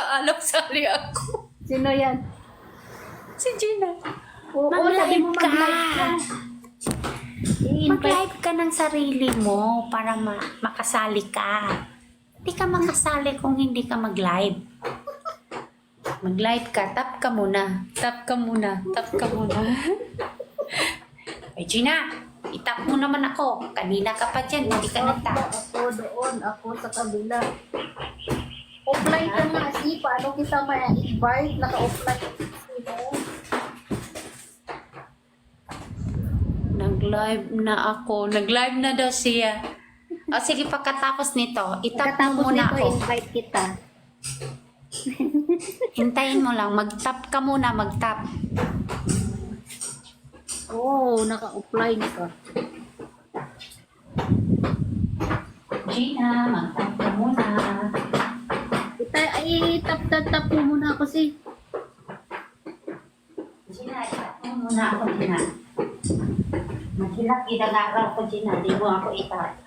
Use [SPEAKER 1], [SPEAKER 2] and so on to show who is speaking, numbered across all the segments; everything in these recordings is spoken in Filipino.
[SPEAKER 1] Aalam-sali ako.
[SPEAKER 2] Sino yan?
[SPEAKER 1] Si Gina.
[SPEAKER 2] Oo, sabi mo mag-live ka. I-invite.
[SPEAKER 1] Mag-live ka ng sarili mo para makasali ka. Hindi ka makasali kung hindi ka mag-live. Mag-live ka, tap ka muna. Tap ka muna. Tap ka muna. Ay, Gina, itap mo naman ako. Kanina ka pa dyan, hindi ka nagtap.
[SPEAKER 2] Ako doon, ako sa kabila. Offline ka nga, si paano kita ma-invite? Naka-offline.
[SPEAKER 1] Nag-live na ako. Nag-live na daw siya. O sige, pagkatapos nito, itap mo muna ako.
[SPEAKER 2] invite kita.
[SPEAKER 1] Hintayin mo lang. Mag-tap ka muna, mag-tap.
[SPEAKER 2] Oo, naka-offline ka.
[SPEAKER 1] Gina, mag-tap ka muna.
[SPEAKER 2] Ay, tap mo muna ako si.
[SPEAKER 1] Gina, itap mo muna ako, Gina. Maghilak, idagaraw ko, Gina. Di mo ako itap.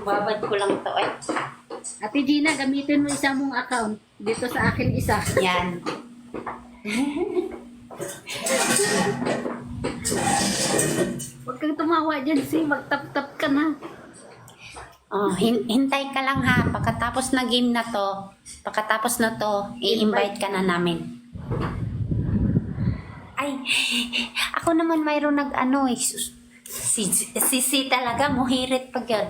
[SPEAKER 1] Babad ko lang to eh.
[SPEAKER 2] Ate Gina, gamitin mo isa mong account. Dito sa akin isa.
[SPEAKER 1] Yan.
[SPEAKER 2] Huwag kang tumawa dyan, si. Mag-tap-tap ka na.
[SPEAKER 1] Oh, hintay ka lang ha. Pagkatapos na game na to, i-invite ka na namin. Ay, ako naman mayroon nag-ano eh. Si talaga, muhirit pag yan.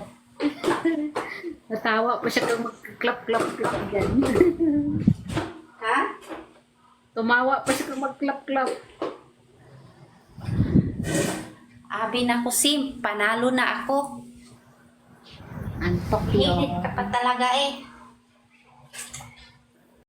[SPEAKER 2] Natawa pa siya kung mag-clap-clap-clap dyan.
[SPEAKER 1] Ha?
[SPEAKER 2] Tumawa pa siya kung mag-clap-clap.
[SPEAKER 1] Abi na ko, Sim. Panalo na ako.
[SPEAKER 2] Antok
[SPEAKER 1] Hirit
[SPEAKER 2] yun.
[SPEAKER 1] ka pa talaga eh.